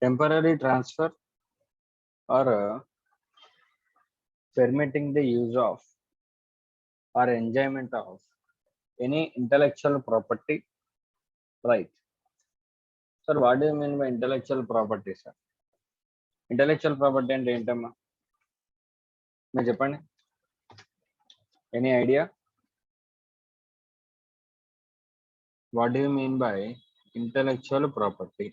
temporary transfer or permitting the use of or enjoyment of any intellectual property right. Sir, what do you mean by intellectual property, sir? Intellectual property అంటే ఏంటమ్మా మీరు చెప్పండి. Any idea? What do you mean by intellectual property?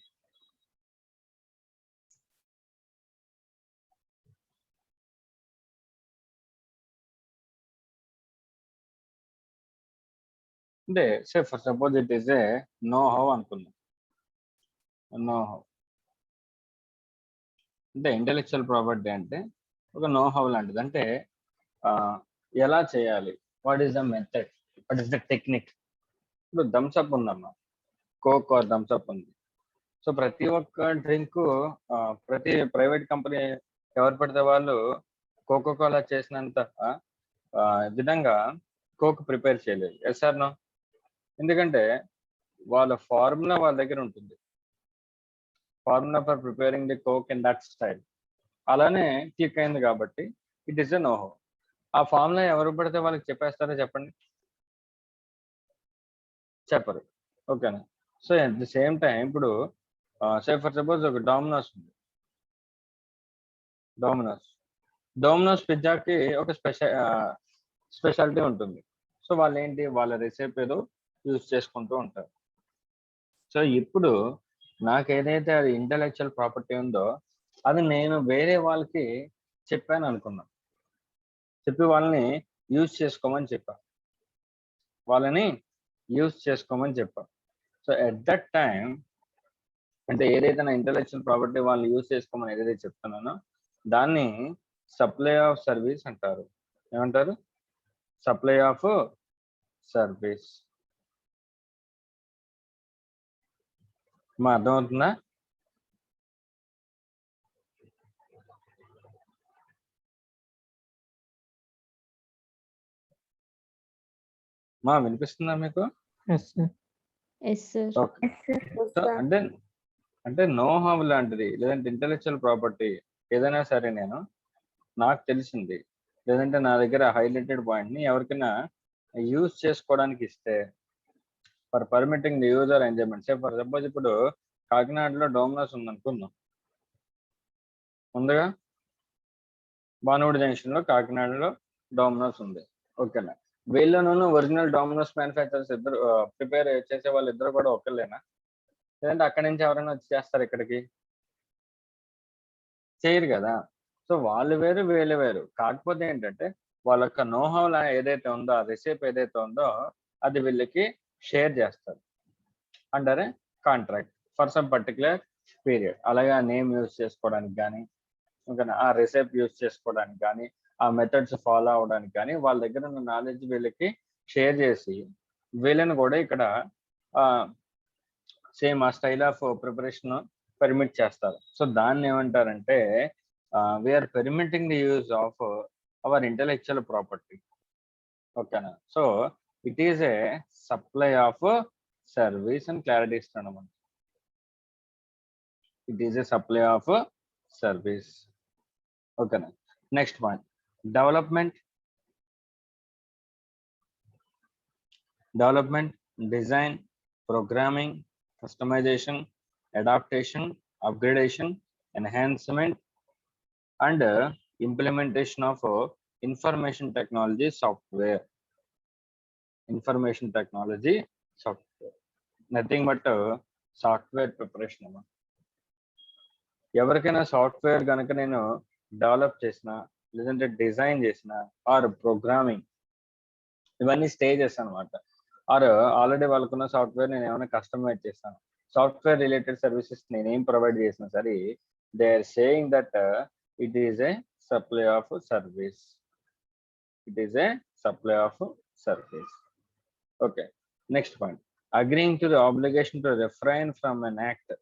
అంటే సే for suppose it is A know how అనుకుందాం. Know how అంటే intellectual property అంటే ఒక know how లాంటిది. అంటే ఎలా చేయాలి, what is the method, what is the technique. ఇప్పుడు థమ్స్అప్ ఉందమ్మా, కోక్ ఆర్ థమ్స్అప్ ఉంది. సో ప్రతి ఒక్క డ్రింక్ ప్రతి ప్రైవేట్ కంపెనీ ఎవరు పడితే వాళ్ళు కోకో కోలా చేసినంత విధంగా కోక్ ప్రిపేర్ చేయలేదు. Yes or no? ఎందుకంటే వాళ్ళ ఫార్ములా వాళ్ళ దగ్గర ఉంటుంది, formula for preparing the Coke in that style. అలానే క్లిక్ అయింది కాబట్టి it is a know how. ఆ ఫార్ములా ఎవరు పడితే వాళ్ళకి చెప్పేస్తారో చెప్పండి? చెప్పరు. ఓకేనా? So at the same time ఇప్పుడు సే ఫర్ సపోజ్ ఒక డామినోస్ ఉంది. డోమినోస్ పిజ్జాకి ఒక స్పెషాలిటీ ఉంటుంది. సో వాళ్ళు ఏంటి, వాళ్ళ రెసిపీ ఏదో యూజ్ చేసుకుంటూ ఉంటారు. సో ఇప్పుడు నాకు ఏదైతే అది ఇంటెలెక్చువల్ ప్రాపర్టీ ఉందో అది నేను వేరే వాళ్ళకి చెప్పాను అనుకున్నా, చెప్పి వాళ్ళని యూజ్ చేసుకోమని చెప్పా, సో ఎట్ దట్ టైం అంటే ఏదైతే నా ఇంటెలెక్చువల్ ప్రాపర్టీ వాళ్ళు యూజ్ చేసుకోమని ఏదైతే చెప్తున్నానో దాన్ని సప్లై ఆఫ్ సర్వీస్ అంటారు. ఏమంటారు? Supply of service. మా అర్థమవుతుందా? మా వినిపిస్తుందా మీకు? అంటే నో హౌ లాంటిది లేదంటే ఇంటెలెక్చువల్ ప్రాపర్టీ ఏదైనా సరే నేను నాకు తెలిసింది లేదంటే నా దగ్గర హైలైటెడ్ పాయింట్ ని ఎవరికైనా యూజ్ చేసుకోవడానికి ఇస్తే for permitting the user enjoyment. For suppose ఇప్పుడు కాకినాడలో డోమినోస్ ఉంది అనుకుందాం, ముందుగా బానుగుడి జంక్షన్ లో కాకినాడలో డోమినోస్ ఉంది. ఓకేనా? వీళ్ళలోనూ ఒరిజినల్ డోమినోస్ మ్యానుఫ్యాక్చరర్స్ ఇద్దరు ప్రిపేర్ చేసే వాళ్ళు ఇద్దరు కూడా ఒకళ్ళేనా, లేదంటే అక్కడి నుంచి ఎవరైనా వచ్చి చేస్తారు ఇక్కడికి? చేయరు కదా. సో వాళ్ళు వేరు వీళ్ళు వేరు. కాకపోతే ఏంటంటే వాళ్ళ యొక్క నోహౌ ఏదైతే ఉందో, ఆ రెసిపీ ఏదైతే ఉందో అది వీళ్ళకి షేర్ చేస్తారు under A contract for some particular period. అలాగే ఆ నేమ్ యూజ్ చేసుకోవడానికి కానీ, ఇంకా ఆ రెసిపీ యూజ్ చేసుకోవడానికి కానీ, ఆ మెథడ్స్ ఫాలో అవడానికి కానీ వాళ్ళ దగ్గర ఉన్న నాలెడ్జ్ వీళ్ళకి షేర్ చేసి వీళ్ళని కూడా ఇక్కడ సేమ్ ఆ స్టైల్ ఆఫ్ ప్రిపరేషన్ పర్మిట్ చేస్తారు. సో దాన్ని ఏమంటారంటే we are permitting the use of our intellectual property. ఓకేనా? So it is a supply of service అని క్లారిటీ ఇస్తాను మనం. It is a supply of service. ఓకేనా? Next point, development, design, programming, customization, adaptation, upgradation, enhancement, and implementation of information technology software. Nothing but software preparation. ఎవరికైనా software కనుక నేను develop చేసిన లేదంటే design చేసిన ఆర్ ప్రోగ్రామింగ్, ఇవన్నీ స్టేజెస్ అనమాట. Are already వాళ్ళకున్న సాఫ్ట్వేర్ నేను ఏమైనా కస్టమైజ్ చేస్తాను, సాఫ్ట్వేర్ రిలేటెడ్ సర్వీసెస్ నేను ఏం ప్రొవైడ్ చేసినా సరే they are saying that it is a supply of service. Okay, next point, agreeing to the obligation to refrain from an act.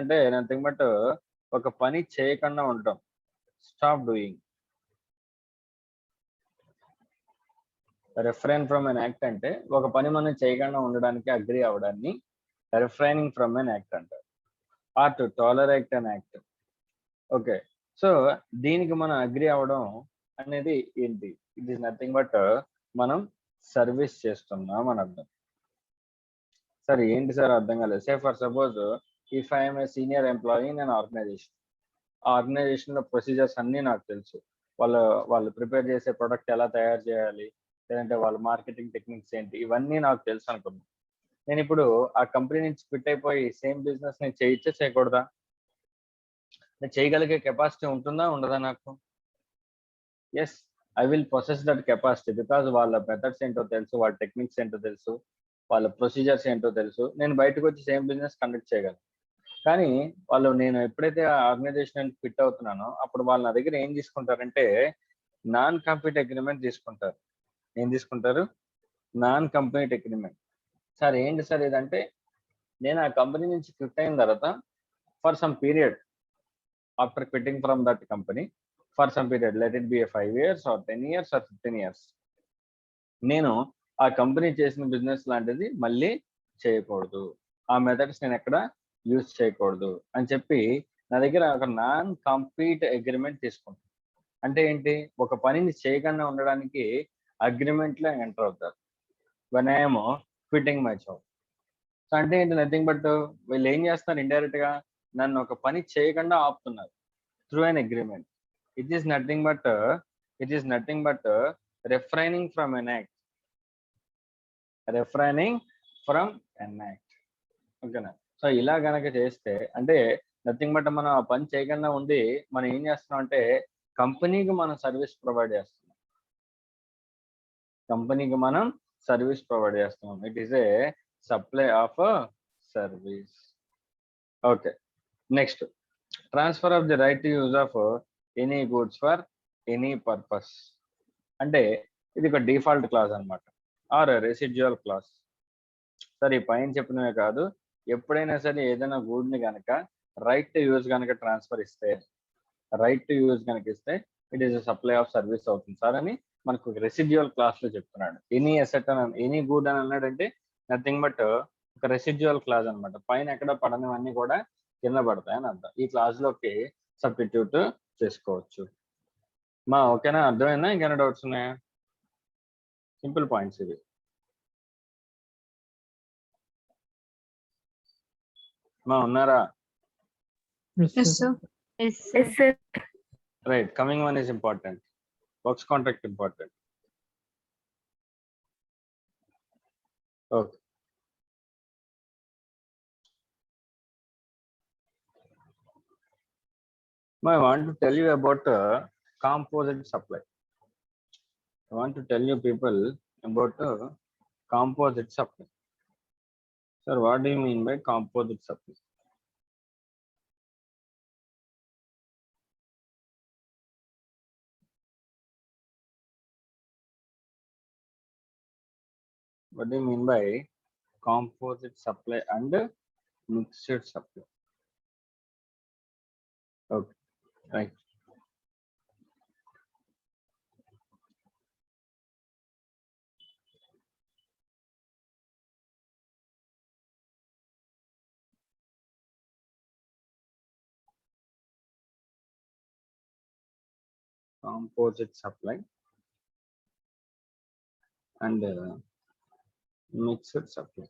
అంటే నథింగ్ బట్ ఒక పని చేయకుండా ఉంటాం, stop doing. Refrain from an act అంటే ఒక పని మనం చేయకుండా ఉండడానికి అగ్రి అవ్వడాన్ని రిఫ్రైనింగ్ ఫ్రమ్ అన్ యాక్ట్ అంటారు. Or to tolerate an act. Okay, so దీనికి మనం అగ్రి అవ్వడం అనేది ఏంటి? ఇట్ ఈస్ నథింగ్ బట్ మనం సర్వీస్ చేస్తున్నాం అని అర్థం. సార్ ఏంటి సార్ అర్థం కాలేదు. Say for suppose if I'm a senior employee in an organisation, ఆ ఆర్గనైజేషన్ లో ప్రొసీజర్స్ అన్ని నాకు తెలుసు. వాళ్ళు ప్రిపేర్ చేసే ప్రొడక్ట్ ఎలా తయారు చేయాలి, లేదంటే వాళ్ళ మార్కెటింగ్ టెక్నిక్స్ ఏంటి, ఇవన్నీ నాకు తెలుసు అనుకున్నాను. నేను ఇప్పుడు ఆ కంపెనీ నుంచి క్విట్ అయిపోయి సేమ్ బిజినెస్ నేను చేయొచ్చా చేయకూడదా? నేను చేయగలిగే కెపాసిటీ ఉంటుందా ఉండదా నాకు? Yes, I will possess that capacity because వాళ్ళ మెథడ్స్ ఏంటో తెలుసు, వాళ్ళ టెక్నిక్స్ ఏంటో తెలుసు, వాళ్ళ ప్రొసీజర్స్ ఏంటో తెలుసు. నేను బయటకు వచ్చి సేమ్ బిజినెస్ కండక్ట్ చేయగలను. కానీ నేను ఎప్పుడైతే ఆ ఆర్గనైజేషన్ ఫిట్ అవుతున్నానో అప్పుడు వాళ్ళు నా దగ్గర ఏం తీసుకుంటారంటే నాన్ కంపీట్ అగ్రిమెంట్ తీసుకుంటారు. ఏం తీసుకుంటారు? Non compete agreement. సార్ ఏంటి సార్ ఇదంటే, నేను ఆ కంపెనీ నుంచి క్విట్ అయిన తర్వాత for some period, after quitting from that company for some period, let it be 5 years or 10 years or 15 years, నేను ఆ కంపెనీ చేసిన బిజినెస్ లాంటిది మళ్ళీ చేయకూడదు, ఆ మెథడ్స్ నేను ఎక్కడ యూజ్ చేయకూడదు అని చెప్పి నా దగ్గర ఒక నాన్ కంపీట్ అగ్రిమెంట్ తీసుకుంటాను. అంటే ఏంటి? ఒక పనిని చేయకుండా ఉండడానికి అగ్రిమెంట్ లో ఎంటర్ అవుతారు. When I'm quitting my job. So అంటే ఏంటి? నథింగ్ బట్ వీళ్ళు ఏం చేస్తున్నారు? ఇండైరెక్ట్ గా నన్ను ఒక పని చేయకుండా ఆపుతున్నారు through an agreement. It is nothing but refraining from an act. Refraining from an act. ఓకేనా? సో ఇలా గనక చేస్తే అంటే నథింగ్ బట్ మనం ఆ పని చేయకుండా ఉండి మనం ఏం చేస్తున్నాం అంటే కంపెనీకి మనం సర్వీస్ ప్రొవైడ్ చేస్తున్నాం. కంపెనీకి మనం సర్వీస్ ప్రొవైడ్ చేస్తున్నాం. It is a supply of service. Okay, next, transfer of the right to use of any goods for any purpose. అంటే ఇది ఒక డిఫాల్ట్ క్లాస్ అనమాట, ఆర్ రెసిడ్యువల్ క్లాస్. సార్ ఈ పైన చెప్పినవే కాదు, ఎప్పుడైనా సరే ఏదైనా గూడ్ని కనుక రైట్ టు యూజ్ కనుక ట్రాన్స్ఫర్ ఇస్తే, రైట్ టు యూజ్ కనుక ఇస్తే it is supply of service అవుతుంది సార్ అని మనకు రెసిడ్యువల్ క్లాస్ లో చెప్తున్నాడు. ఎనీ అసెట్ అని, ఎనీ గుడ్ అని అన్నాడంటే నథింగ్ బట్ ఒక రెసిడ్యువల్ క్లాస్ అనమాట. పైన ఎక్కడ పడనివన్నీ కూడా కింద పడతాయి అని అర్థం. ఈ క్లాస్ లోకి సబ్స్టిట్యూట్ చేసుకోవచ్చు. ఓకేనా? అర్థమైందా? ఇంకేమైనా డౌట్స్ ఉన్నాయా? సింపుల్ పాయింట్స్ ఇవి. ఉన్నారా? Right, coming one is important. Works contract important. Okay, I want to tell you about composite supply. I want to tell you people about composite supply. Sir, what do you mean by composite supply? What do you mean by composite supply and mixed supply? Okay, right. Composite supply and mixed supply.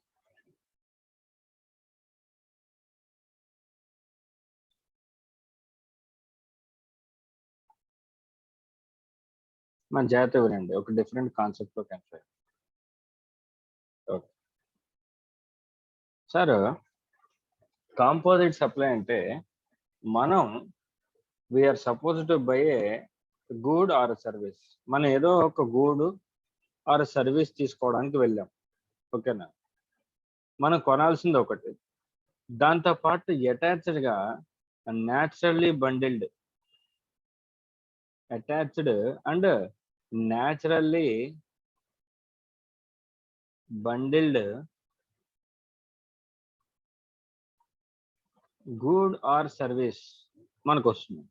మన జాగ్రత్త వినండి, ఒక different concept లో కన్ఫైర్. Okay sir, composite supply అంటే మనం we're suppose to buy a good or service. మనం ఏదో ఒక గుడ్ ఆర్ సర్వీస్ తీసుకోవడానికి వెళ్ళాం. ఓకేనా? మనం కొనాల్సింది ఒకటి, దాంతో పాటు అటాచ్డ్ గా naturally bundled, attached and naturally bundled good or service మనకు వస్తుంది,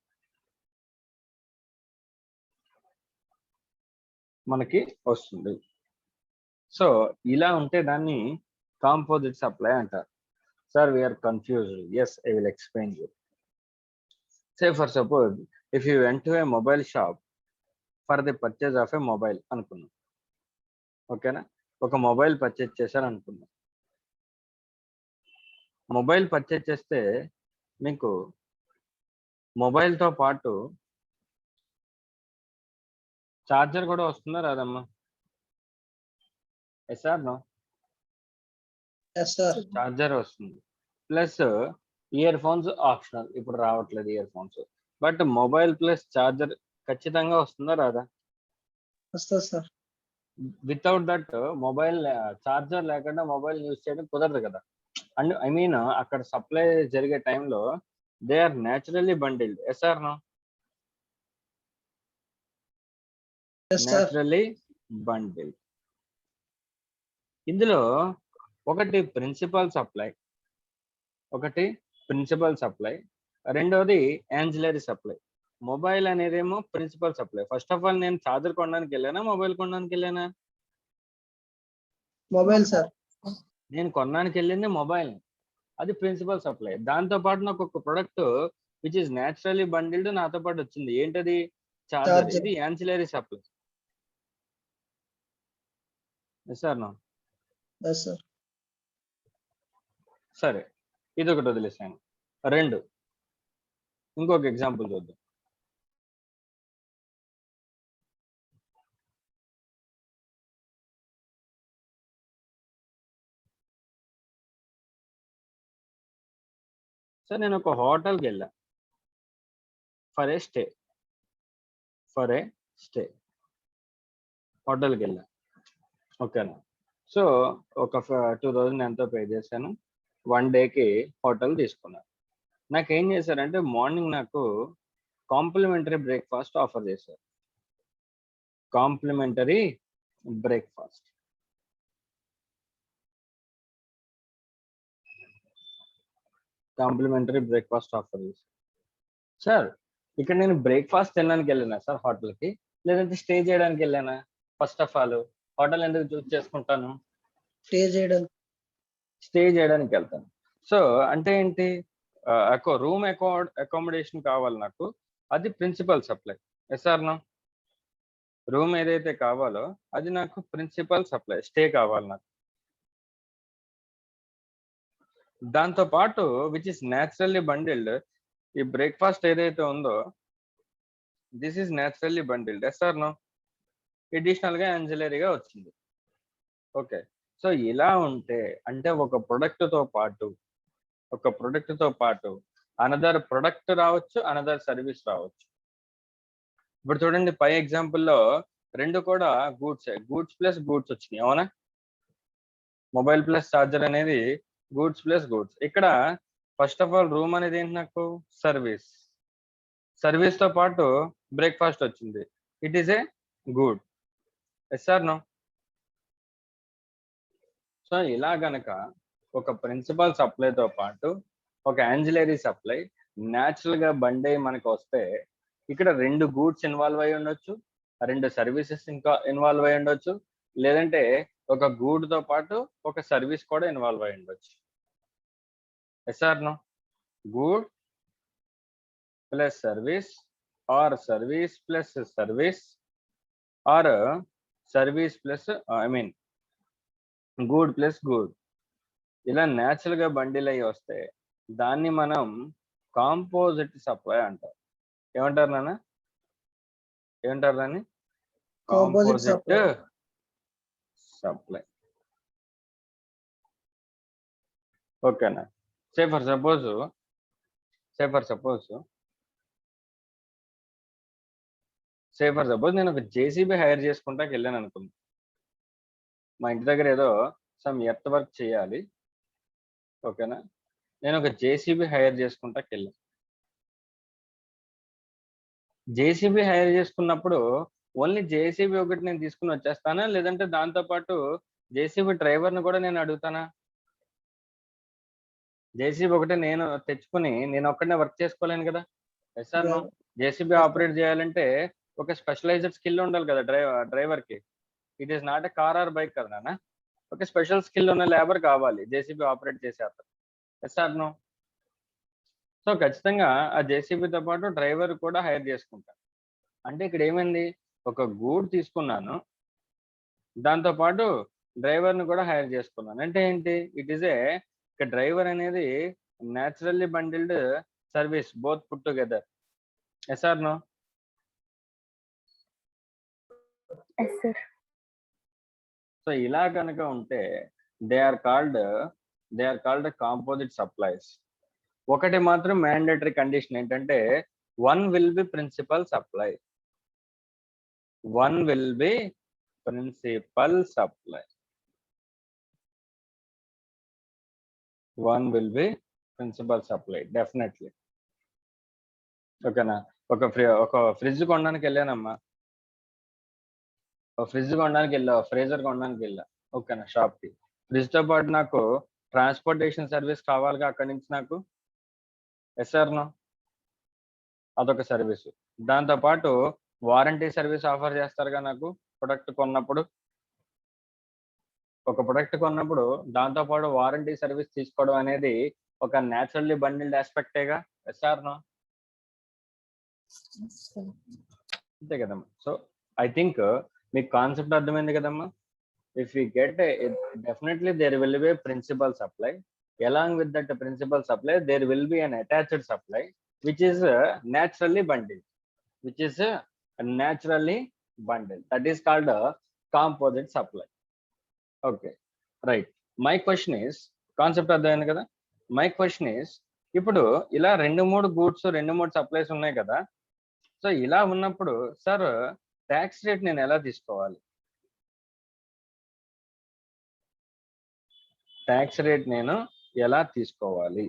మనకి వస్తుంది. సో ఇలా ఉంటే దాన్ని కాంపోజిట్ సప్లై అంటారు. Sir, we are confused. Yes, I will explain you. Say for suppose, if you went to a mobile shop for the purchase of a mobile అనుకున్నాం, ఓకేనా? ఒక మొబైల్ పర్చేజ్ చేశారు అనుకున్నాం. మొబైల్ పర్చేజ్ చేస్తే మీకు మొబైల్తో పాటు charger కూడా వస్తుందా రాదమ్మా? Yes or no? Yes sir. Charger వస్తుంది, ప్లస్ ఇయర్ ఫోన్స్ ఆప్షనల్. ఇప్పుడు రావట్లేదు earphones, but mobile plus charger ఖచ్చితంగా వస్తుందా రాదా? వస్తుంది sir. Without that mobile charger లేకుండా మొబైల్ యూజ్ చేయడం కుదరదు కదా. అండ్ ఐ మీన్ అక్కడ సప్లై జరిగే టైంలో they are naturally bundled. Yes or no? Naturally bundled. ఇందులో ఒకటి ప్రిన్సిపల్ సప్లై, రెండోది యాన్సిలరీ సప్లై. మొబైల్ అనేదేమో principal supply. First of all నేను చార్జర్ కొనడానికి వెళ్ళానా, మొబైల్ కొనడానికి వెళ్ళానా? Mobile sir. నేను కొనడానికి వెళ్ళింది మొబైల్, అది ప్రిన్సిపల్ సప్లై. దాంతో పాటు నాకు ఒక product which is naturally bundled నాతో పాటు వచ్చింది. ఏంటది? చార్జర్. ఇది యాన్సిలరీ సప్లై. Sir no? సరే, ఇది ఒకటి వదిలేసాను. రెండు, ఇంకొక ఎగ్జాంపుల్ చూద్దాం. సార్, నేను ఒక హోటల్కి వెళ్ళా ఫర్ ఏ స్టే. హోటల్కి వెళ్ళా, ఓకేనా? సో ఒక 2000 ఎంతో పే చేశాను. 1 డేకి హోటల్ తీసుకున్నాను. నాకేం చేశారంటే మార్నింగ్ నాకు కాంప్లిమెంటరీ బ్రేక్ఫాస్ట్ ఆఫర్ చేశారు. Complementary breakfast. ఆఫర్ చేశారు. సార్, ఇక్కడ నేను బ్రేక్ఫాస్ట్ తినడానికి వెళ్ళానా సార్ హోటల్కి, లేదంటే స్టే చేయడానికి వెళ్ళానా? ఫస్ట్ ఆఫ్ ఆల్ హోటల్ ఎందుకు చూస్ చేసుకుంటాను? స్టే చేయడానికి వెళ్తాను. సో అంటే ఏంటి? రూమ్ అకామిడేషన్ కావాలి నాకు, అది principal supply. Yes or no? Room ఏదైతే కావాలో అది నాకు ప్రిన్సిపల్ సప్లై. స్టే కావాలి నాకు. దాంతో పాటు విచ్ ఇస్ న్యాచురల్లీ బండిల్డ్, ఈ బ్రేక్ఫాస్ట్ ఏదైతే ఉందో this is naturally bundled. Yes or no? Additional గా యాన్సిలరీగా వచ్చింది. ఓకే, సో ఇలా ఉంటే అంటే ఒక ప్రొడక్ట్ తో పాటు అనదర్ ప్రొడక్ట్ రావచ్చు, అనదర్ సర్వీస్ రావచ్చు. ఇప్పుడు చూడండి, పై ఎగ్జాంపుల్లో రెండు కూడా గూడ్స్ ప్లస్ గూడ్స్ వచ్చినాయి, అవునా? మొబైల్ ప్లస్ చార్జర్ అనేది గూడ్స్ ప్లస్ గూడ్స్. ఇక్కడ ఫస్ట్ ఆఫ్ ఆల్ రూమ్ అనేది ఏంటి? నాకు సర్వీస్ తో పాటు బ్రేక్ఫాస్ట్ వచ్చింది. It is a good. Yes or no? So ఇలా గనక ఒక ప్రిన్సిపల్ సప్లైతో పాటు ఒక యాన్సిలరీ సప్లై న్యాచురల్ గా బండి మనకు వస్తే, ఇక్కడ 2 గూడ్స్ ఇన్వాల్వ్ అయి ఉండొచ్చు, 2 సర్వీసెస్ ఇంకా ఇన్వాల్వ్ అయి ఉండొచ్చు, లేదంటే ఒక గూడ్ తో పాటు ఒక సర్వీస్ కూడా ఇన్వాల్వ్ అయి ఉండొచ్చు. Yes or no? Good plus service, or service plus service, or service plus good plus good. ఇలా న్యాచురల్ గా బండిల్ అయ్యి వస్తే దాన్ని మనం కాంపోజిట్ సప్లై అంటారు. ఏమంటారు నాన్న? ఏమంటారు దాన్ని? Composite supply. ఓకేనా? సే ఫర్ సపోజ్ నేను ఒక జేసీబీ హైర్ చేసుకుంటాకి వెళ్ళాను అనుకుంది. మా ఇంటి దగ్గర ఏదో సమ్ ఎర్త్ వర్క్ చేయాలి, ఓకేనా? నేను ఒక జేసీబీ హైర్ చేసుకుంటాకి వెళ్ళాను. జేసీబీ హైర్ చేసుకున్నప్పుడు ఓన్లీ జేసీబీ ఒకటి నేను తీసుకుని వచ్చేస్తానా, లేదంటే దాంతో పాటు జేసీబీ డ్రైవర్ని కూడా నేను అడుగుతానా? జేసీబీ ఒకటే నేను తెచ్చుకుని నేను ఒక్కడనే వర్క్ చేసుకోలేను కదా. Yes or no? JCB operate చేయాలంటే ఒక స్పెషలైజ్డ్ స్కిల్ ఉండాలి కదా డ్రైవర్ కి. It is not a car or bike కదా నాన్న. ఒక స్పెషల్ స్కిల్ ఉన్న లేబర్ కావాలి జేసీబీ ఆపరేట్ చేసే అతను. Yes or no? సో ఖచ్చితంగా ఆ జేసీబీతో పాటు డ్రైవర్ కూడా హైర్ చేసుకుంటాను. అంటే ఇక్కడ ఏమైంది, ఒక గూడ్ తీసుకున్నాను, దాంతో పాటు డ్రైవర్ని కూడా హైర్ చేసుకున్నాను. అంటే ఏంటి, ఇట్ ఈస్ ఏ డ్రైవర్ అనేది naturally bundled service both put together. Yes or no? Yes sir. So ఇలా కనుక ఉంటే they are called composite supplies. ఒకటి మాత్రం మ్యాండేటరీ కండిషన్ ఏంటంటే one will be principal supply. One will be principal supply. One will be principal supply definitely. ఓకేనా? ఒక fridge కొనడానికి వెళ్ళానమ్మా, fridge కొనడానికి వెళ్ళా, ఫ్రీజర్ కొనడానికి వెళ్ళా. ఓకేనా? షాప్కి. ఫ్రిడ్జ్తో పాటు నాకు ట్రాన్స్పోర్టేషన్ సర్వీస్ కావాలిగా అక్కడి నుంచి నాకు. Yes or no? అదొక సర్వీస్. దాంతో పాటు వారంటీ సర్వీస్ ఆఫర్ చేస్తారుగా నాకు ప్రొడక్ట్ కొన్నప్పుడు. ఒక ప్రొడక్ట్ కొన్నప్పుడు దాంతో పాటు వారంటీ సర్వీస్ తీసుకోవడం అనేది ఒక న్యాచురల్లీ బండిల్డ్ ఆస్పెక్టేగా. Yes or no? అంతే కదమ్మా. సో ఐ థింక్ మీకు కాన్సెప్ట్ అర్థమైంది కదమ్మా. If you get definitely there will be principal supply. Along with that principal supply, there will be an attached supply, which is naturally bundled. That is called a composite supply. Okay, right. My question is, concept అర్థమైంది కదా. My question is, ఇప్పుడు ఇలా 2-3 goods 2-3 supplies ఉన్నాయి కదా. So ఇలా ఉన్నప్పుడు sir tax rate నేను ఎలా తీసుకోవాలి? ట్యాక్స్ రేట్ నేను ఎలా తీసుకోవాలి?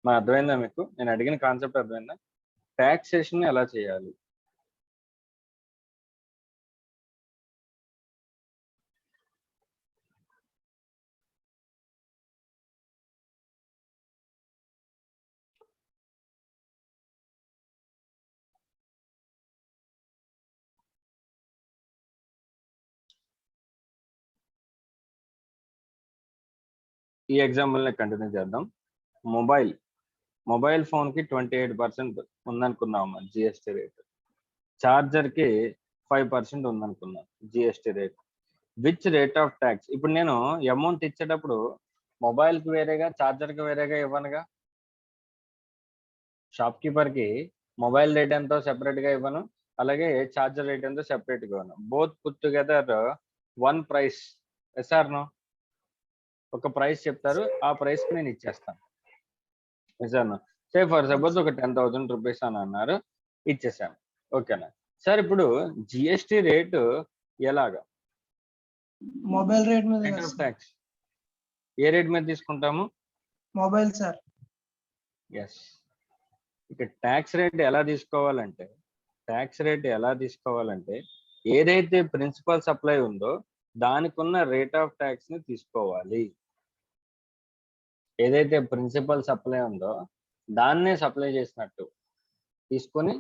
మా అర్థమైందా మీకు? నేను అడిగిన కాన్సెప్ట్ అర్థమైందా? ట్యాక్సేషన్ ఎలా చేయాలి? ఈ ఎగ్జాంపుల్ని కంటిన్యూ చేద్దాం. మొబైల్ ఫోన్కి 28% ఉందనుకున్నామమ్మా జిఎస్టీ రేట్. ఛార్జర్కి 5% ఉందనుకున్నాం GST rate. Which rate of tax? ఇప్పుడు నేను అమౌంట్ ఇచ్చేటప్పుడు మొబైల్కి వేరేగా ఛార్జర్కి వేరేగా ఇవ్వనుగా. షాప్ కీపర్కి మొబైల్ రేట్ ఎంతో సెపరేట్గా ఇవ్వను, అలాగే ఛార్జర్ రేట్ ఎంతో సెపరేట్గా ఇవ్వను. Both put together one price. Yes or no? ఒక ప్రైస్ చెప్తారు, ఆ ప్రైస్కి నేను ఇచ్చేస్తాను. Yes or no? Say for suppose ఒక 10,000 రూపీస్ అని అన్నారు, ఇచ్చేసాను. ఓకేనా సార్? ఇప్పుడు జిఎస్టీ రేటు ఎలాగా? మొబైల్ రేట్ మీద rate of tax A rate మీద తీసుకుంటాము? Mobile sir. ఎస్. ఇక ట్యాక్స్ రేట్ ఎలా తీసుకోవాలంటే ఏదైతే ప్రిన్సిపల్ సప్లై ఉందో దానికి ఉన్న రేట్ ఆఫ్ ట్యాక్స్ ని తీసుకోవాలి. ఏదైతే ప్రిన్సిపల్ సప్లై ఉందో దాన్నే సప్లై చేసినట్టు తీసుకొని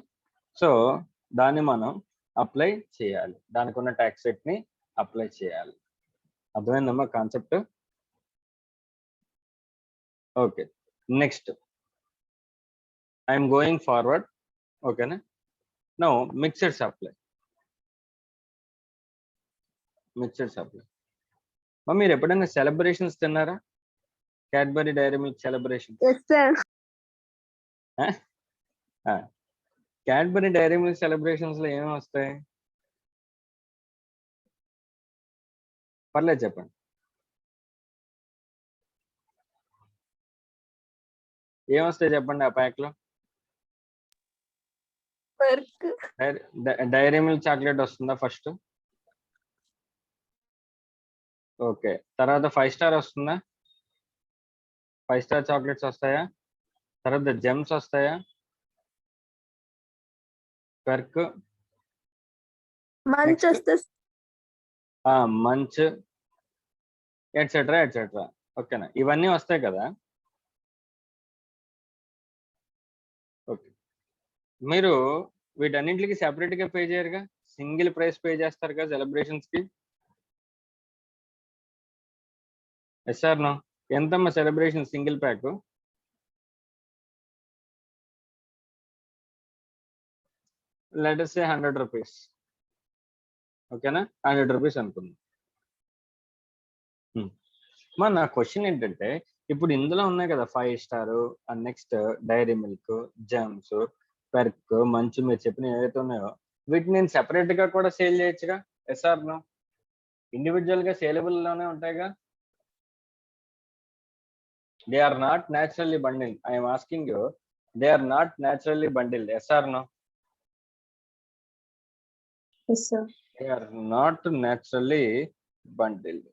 సో దాన్ని మనం అప్లై చేయాలి, దానికి ఉన్న ట్యాక్స్ రేట్ ని అప్లై చేయాలి. అర్థమైందమ్మా concept? Okay, next I'm going forward. ఓకేనా? Now mixed supply. మీరు ఎప్పుడైనా సెలబ్రేషన్స్ తిన్నారా? Cadbury Dairy Milk celebration. Yes sir. Cadbury Dairy Milk celebrations లో ఏమేమి వస్తాయి? పర్లేదు చెప్పండి. ఏమొస్తాయి చెప్పండి ఆ ప్యాక్ లో? డైరీ మిల్క్ చాక్లెట్ వస్తుందా ఫస్ట్? ఓకే, తర్వాత 5 స్టార్ వస్తుందా? 5 స్టార్ చాక్లెట్స్ వస్తాయా? తర్వాత జెమ్స్ వస్తాయా? పెర్క్, మంచ్ వస్తుంది. Munch, etcetera. ఓకేనా? ఇవన్నీ వస్తాయి కదా. ఓకే, మీరు వీటన్నింటికి సెపరేట్ గా పే చేయరుగా. సింగిల్ ప్రైస్ పే చేస్తారు కదా సెలబ్రేషన్స్ కి. Yes sir no? ఎంతమ్మా celebration single pack? Let us say 100 rupees. ఓకేనా? 100 రూపీస్ అనుకుందాం. మా నా క్వశ్చన్ ఏంటంటే, ఇప్పుడు ఇందులో ఉన్నాయి కదా 5 Star and next Dairy Milk, Gems, Perk, Munch మీరు చెప్పిన ఏవైతే ఉన్నాయో వీటిని నేను సెపరేట్ గా కూడా సేల్ చేయొచ్చుగా. Yes or no? ఇండివిజువల్ గా సేలబుల్ లోనే ఉంటాయిగా. They are not naturally bundled. I'm asking you, they are not naturally bundled. Yes or no? Yes, sir. They are not naturally bundled.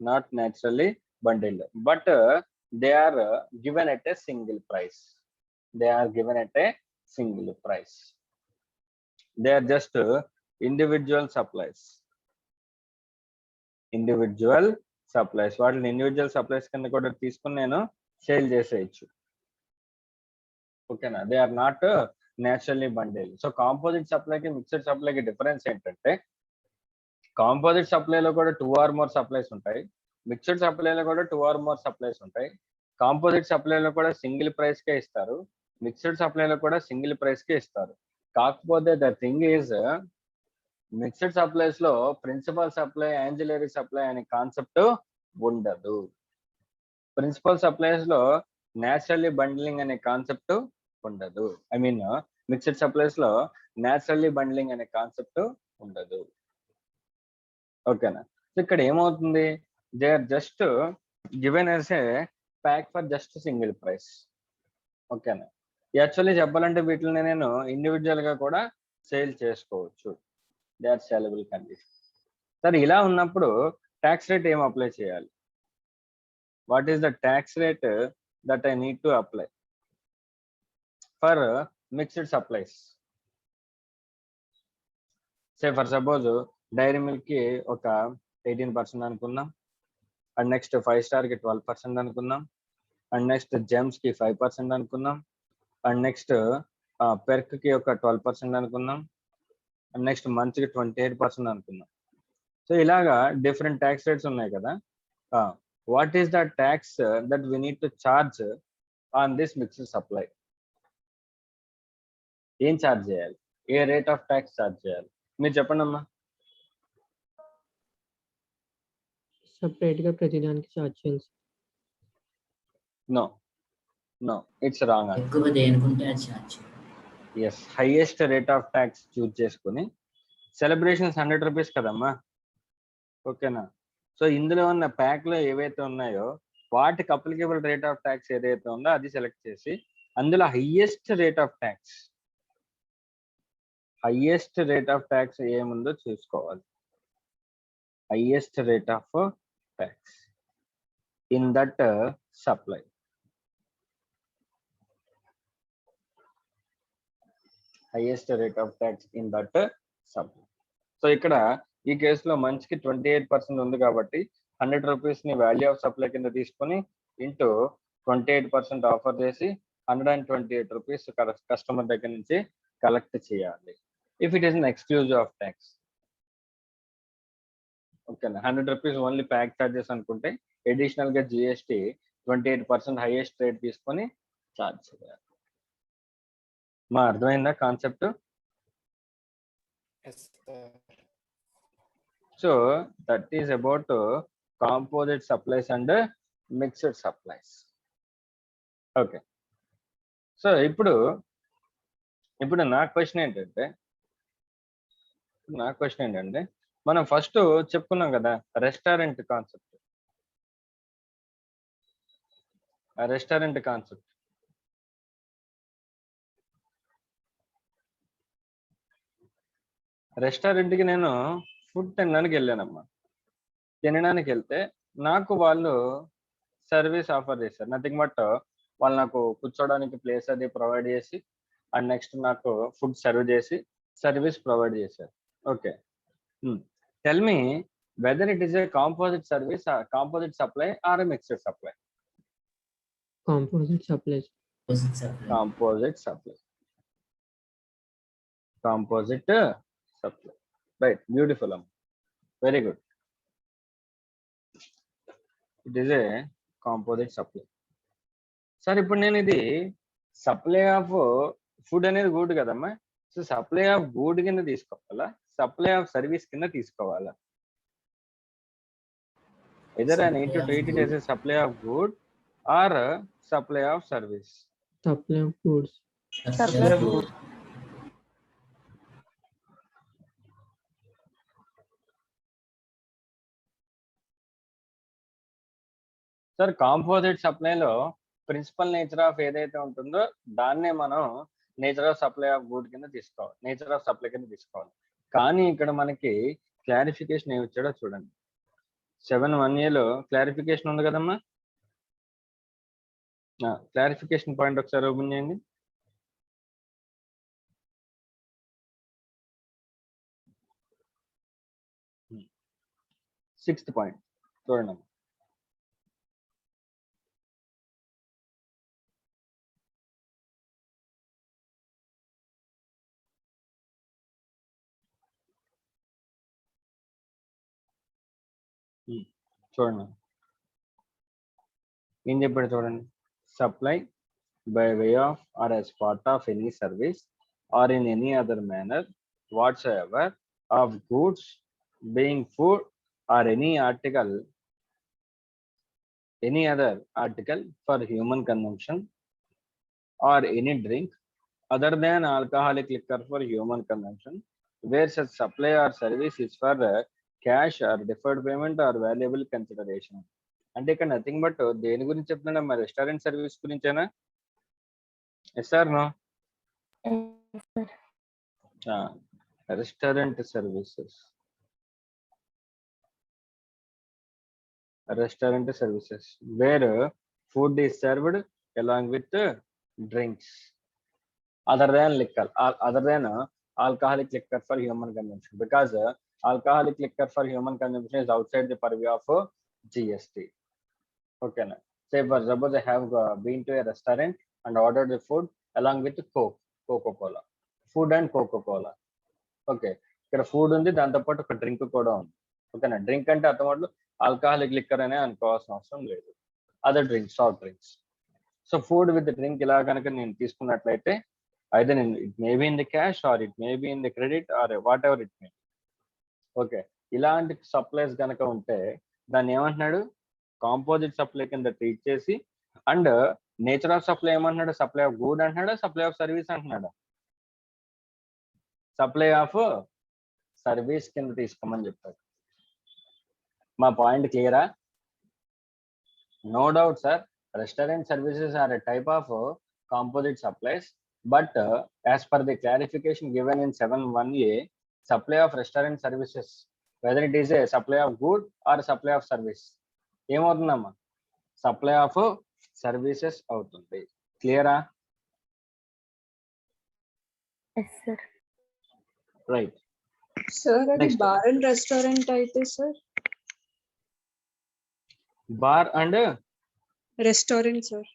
Not naturally bundled, but they are given at a single price. They are given at a single price. They are just individual supplies. Individual supplies. వాటిని individual supplies కింద కూడా తీసుకుని నేను sale చేసేయచ్చు. ఓకేనా? They are not naturally bundle. So composite సప్లైకి mixed సప్లైకి difference ఏంటంటే, కాంపోజిట్ సప్లైలో కూడా 2 or more సప్లైస్ ఉంటాయి, మిక్స్డ్ సప్లైలో కూడా 2 or more సప్లైస్ ఉంటాయి. కాంపోజిట్ సప్లైలో కూడా సింగిల్ ప్రైస్ కే ఇస్తారు, మిక్స్డ్ సప్లైలో కూడా సింగిల్ ప్రైస్ కే ఇస్తారు. కాకపోతే the thing is, mixed supplies లో ప్రిన్సిపల్ సప్లై, యాన్జిలరీ సప్లై అనే కాన్సెప్ట్ ఉండదు. ప్రిన్సిపల్ సప్లైస్ లో నేచురల్లీ బండ్లింగ్ అనే కాన్సెప్ట్ ఉండదు. ఐ మీన్ మిక్స్డ్ సప్లైస్ లో నేచురల్లీ బండ్లింగ్ అనే కాన్సెప్ట్ ఉండదు. ఓకేనా? ఇక్కడ ఏమవుతుంది, they are just given as a pack for just single price. ఓకేనా? యాక్చువల్లీ చెప్పాలంటే వీటిని నేను ఇండివిజువల్ గా కూడా సేల్ చేసుకోవచ్చు. They are saleable condition. సరే, ఇలా ఉన్నప్పుడు ట్యాక్స్ రేట్ ఏం అప్లై చేయాలి? What is the tax rate that I need to apply for mixed supplies? Say for suppose dairy milk ki oka 18% అనుకుందాం, అండ్ నెక్స్ట్ 5 స్టార్ కి 12% అనుకుందాం, and next Gems కి 5% అనుకుందాం, అండ్ నెక్స్ట్ పెర్క్ కి ఒక 12% అనుకుందాం, అండ్ నెక్స్ట్ మంచ్ కి 28% అనుకుందాం. సో ఇలాగా డిఫరెంట్ ట్యాక్స్ రేట్స్ ఉన్నాయి కదా. What is the tax that we need to charge on this mixed supply? ఏం ఛార్జ్ చేయాలి? ఏ రేట్ ఆఫ్ ట్యాక్స్ ఛార్జ్ చేయాలి? మీరు చెప్పండి అమ్మా. సపరేట్ గా ప్రతిదానికి ఛార్జ్ చేయాలి. No no, it's wrong. ఎక్కువ దేనికుంటే అది charge. Yes, highest rate of tax choose చేసుకుని, సెలబ్రేషన్స్ 100 రూపీస్ కదమ్మా. ఓకేనా? సో ఇందులో ఉన్న ప్యాక్ లో ఏవైతే ఉన్నాయో వాటికి అప్లికేబుల్ రేట్ ఆఫ్ ట్యాక్స్ ఏదైతే ఉందో అది సెలెక్ట్ చేసి, అందులో హైయెస్ట్ రేట్ ఆఫ్ ట్యాక్స్ ఏముందో చూసుకోవాలి. Highest rate of tax in that supply. Highest rate of tax in that supply. So ఇక్కడ ఈ కేసులో మంచికి 28% ఉంది కాబట్టి 100 రూపీస్ ని వాల్యూ ఆఫ్ సప్లై కింద తీసుకొని ఇంటూ 28% ఆఫర్ చేసి 128 రూపీస్ కస్టమర్ దగ్గర నుంచి కలెక్ట్ చేయాలి. If it is an exclusive of tax. ఓకేనా? 100 రూపీస్ ఓన్లీ ప్యాక్ ఛార్జెస్ అనుకుంటే అడిషనల్ గా జిఎస్టి 28% హైయెస్ట్ రేట్ తీసుకొని ఛార్జ్ చేయాలి. మా అర్థమైందా concept? So that is about composite supplies and mixed supplies. Okay. So ఇప్పుడు నా క్వశ్చన్ ఏంటంటే మనం ఫస్ట్ చెప్పుకున్నాం కదా రెస్టారెంట్ కాన్సెప్ట్. రెస్టారెంట్కి నేను ఫుడ్ తినడానికి వెళ్ళానమ్మా. తినడానికి వెళ్తే నాకు వాళ్ళు సర్వీస్ ఆఫర్ చేశారు. నథింగ్ బట్ వాళ్ళు నాకు కూర్చోడానికి ప్లేస్ అది ప్రొవైడ్ చేసి అండ్ నెక్స్ట్ నాకు ఫుడ్ సర్వ్ చేసి సర్వీస్ ప్రొవైడ్ చేశారు. Okay, tell me whether it is a composite service, composite supply or mixed supply? Composite supplies. Opposite supply. Composite supply. Composite supply. Right, beautiful అమ్మ, very good. It is a composite supply. Sir ఇప్పుడు నేను ఇది supply of food అనేది గూడ్ కదమ్మా. So supply of good కింద తీసుకోవాలా, supply of service కింద తీసుకోవాలా? either I need to Supply of treat it as a supply of good or a supply of service. Supply of goods. Supply of goods. Sir composite సప్లైలో principal nature of ఏదైతే ఉంటుందో దాన్నే మనం nature of supply of good కింద తీసుకోవాలి, nature of supply కింద తీసుకోవాలి. కానీ ఇక్కడ మనకి క్లారిఫికేషన్ ఏమి ఇచ్చాడో చూడండి. 7(1)A క్లారిఫికేషన్ ఉంది కదమ్మా. క్లారిఫికేషన్ పాయింట్ ఒకసారి ఓపెన్ చేయండి. సిక్స్త్ పాయింట్ చూడండి. చూడండి ఏం చెప్పాడు చూడండి. Supply by way of or as part of any service or in any other manner whatsoever of goods being food or any other article for human consumption or any drink other than alcoholic liquor for human consumption where such supply or service is for cash or deferred payment or valuable consideration. అంటే ఇక్కడ nothing but దేని గురించి చెప్తున్నా, మా restaurant service గురించేనా? Yes or no? Restaurant services, restaurant services where food is served along with drinks other than liquor, other than alcoholic liquor for human consumption, because alcoholic liquor for human consumption is outside the purview of GST. Okay na? Say for suppose I have been to a restaurant and ordered the food along with Coca-Cola, food and Coca-Cola. Okay, ఇక్కడ food ఉంది, దాంతో పాటు ఒక drink కూడా ఉంది. ఓకేనా? Drink అంటే అర్థమట్లు alcoholic liquor అనే అనుకోవాల్సిన అవసరం లేదు, other drinks, soft drinks. So food with drink ఇలా కనుక నేను తీసుకున్నట్లయితే either it may be in the cash or it may be in the credit or whatever it may. Okay, ఇలాంటి సప్లైస్ కనుక ఉంటే దాన్ని ఏమంటున్నాడు? కాంపోజిట్ సప్లై కింద ట్రీట్ చేసి, అండ్ నేచర్ ఆఫ్ సప్లై ఏమంటున్నాడు? సప్లై ఆఫ్ గుడ్ అంటున్నాడా, supply of service అంటున్నాడా? సప్లై ఆఫ్ సర్వీస్ కింద తీసుకోమని చెప్పారు. మా పాయింట్ క్లియరా? No doubt sir, restaurant services are a type of composite supplies, but as per the clarification given in 7(1)A, supply of restaurant services, whether it is a supply of good or supply of service, ఏమవుతుందమ్మా? Supply of services అవుతుంది. క్లియరా? Yes sir. Right sir అది Next. Bar and restaurant అయితే sir, bar and restaurant sir.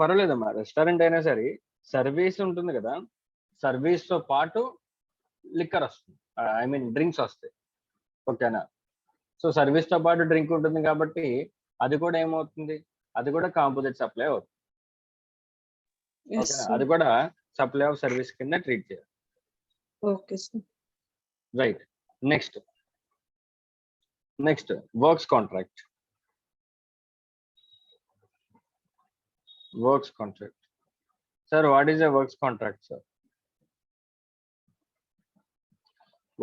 పర్వాలేదమ్మా, restaurant అయినా సరే service ఉంటుంది కదా, సర్వీస్ తో పాటు లిక్కర్ వస్తుంది, ఐ మీన్ డ్రింక్స్ వస్తాయి. ఓకేనా? సో సర్వీస్ తో పాటు డ్రింక్ ఉంటుంది కాబట్టి అది కూడా ఏమవుతుంది? అది కూడా కాంపోజిట్ సప్లై అవుతుంది. ఎస్ ఓకేనా? సార్. అది కూడా సప్లై ఆఫ్ సర్వీస్ కింద ట్రీట్ చేయాలి. Okay sir. Right, next works contract. Works contract sir, what is a works contract sir?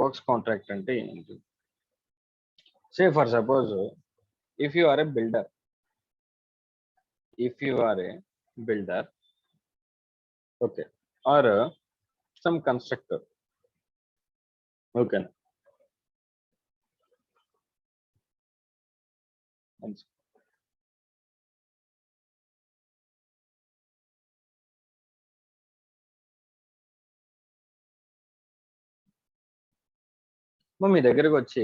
Works contract అంటే ఏంటి? Say for suppose if you are a builder, okay, or some constructor, okay, మీ దగ్గరకు వచ్చి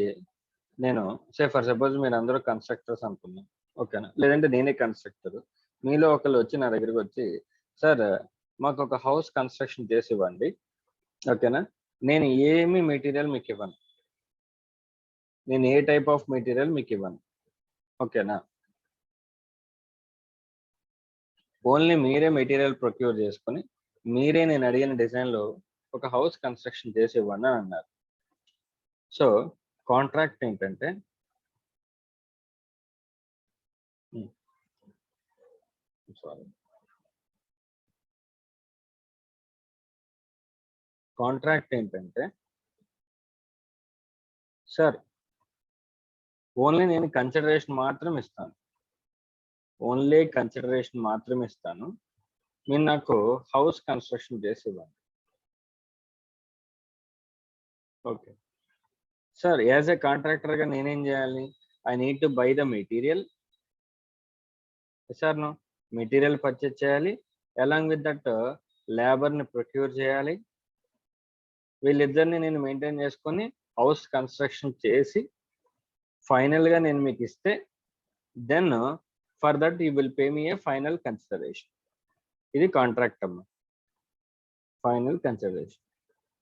నేను సే for suppose మీరు అందరూ constructors అనుకున్నాం. ఓకేనా, లేదంటే నేనే కన్స్ట్రక్టర్. మీలో ఒకళ్ళు వచ్చి నా దగ్గరికి వచ్చి, సార్ మాకు ఒక హౌస్ కన్స్ట్రక్షన్ చేసి ఇవ్వండి, ఓకేనా, నేను ఏమి మెటీరియల్ మీకు ఇవ్వను, నేను ఏ టైప్ ఆఫ్ మెటీరియల్ మీకు ఇవ్వను, ఓకేనా, ఓన్లీ మీరే మెటీరియల్ ప్రొక్యూర్ చేసుకొని మీరే నేను అడిగిన డిజైన్లో ఒక హౌస్ కన్స్ట్రక్షన్ చేసి ఇవ్వండి అని అన్నారు. సో కాంట్రాక్ట్ ఏంటంటే సారీ కాంట్రాక్ట్ ఏంటంటే సార్ ఓన్లీ నేను కన్సిడరేషన్ మాత్రం ఇస్తాను, ఓన్లీ కన్సిడరేషన్ మాత్రం ఇస్తాను, మీరు నాకు హౌస్ కన్స్ట్రక్షన్ చేసి ఇవ్వండి. ఓకే సార్, యాజ్ ఏ కాంట్రాక్టర్గా నేనేం చేయాలి? I need to buy the material, sir no, material purchase చేయాలి, అలాంగ్ విత్ దట్ లేబర్ని ప్రొక్యూర్ చేయాలి, వీళ్ళిద్దరిని నేను మెయింటైన్ చేసుకొని హౌస్ కన్స్ట్రక్షన్ చేసి ఫైనల్గా నేను మీకు ఇస్తే then for that you will pay me a final consideration. ఇది కాంట్రాక్ట్ అమ్మా, ఫైనల్ కన్సిడరేషన్,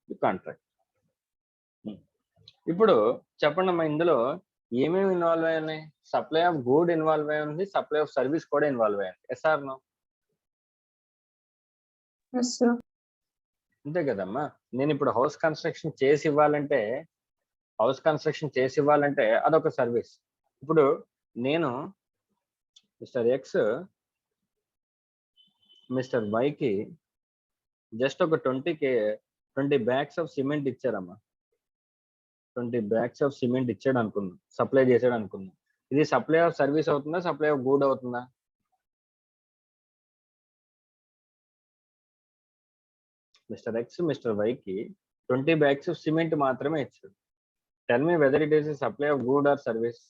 ఇది కాంట్రాక్ట్. ఇప్పుడు చెప్పండి అమ్మా, ఇందులో ఏమేమి ఇన్వాల్వ్ అయ్యి ఉన్నాయి? సప్లై ఆఫ్ గుడ్ ఇన్వాల్వ్ అయి ఉంది, సప్లై ఆఫ్ సర్వీస్ కూడా ఇన్వాల్వ్ అయ్యింది. Yes or no? Yes, sir. అంతే కదమ్మా. నేను ఇప్పుడు హౌస్ కన్స్ట్రక్షన్ చేసి ఇవ్వాలంటే అదొక సర్వీస్. ఇప్పుడు నేను మిస్టర్ ఎక్స్ మిస్టర్ వైకి జస్ట్ ఒక 20 బ్యాగ్స్ ఆఫ్ సిమెంట్ ఇచ్చారమ్మా, 20 బ్యాగ్స్ ఆఫ్ సిమెంట్ ఇచ్చాడు అనుకుందాం, సప్లై చేసాడు అనుకుందాం. ఇది సప్లై ఆఫ్ సర్వీస్ అవుతుందా, సప్లై ఆఫ్ గుడ్ అవుతుందా? మిస్టర్ ఎక్స్ మిస్టర్ వైకి 20 బ్యాగ్స్ ఆఫ్ సిమెంట్ మాత్రమే ఇచ్చాడు. Tell me whether it is supply of good or service?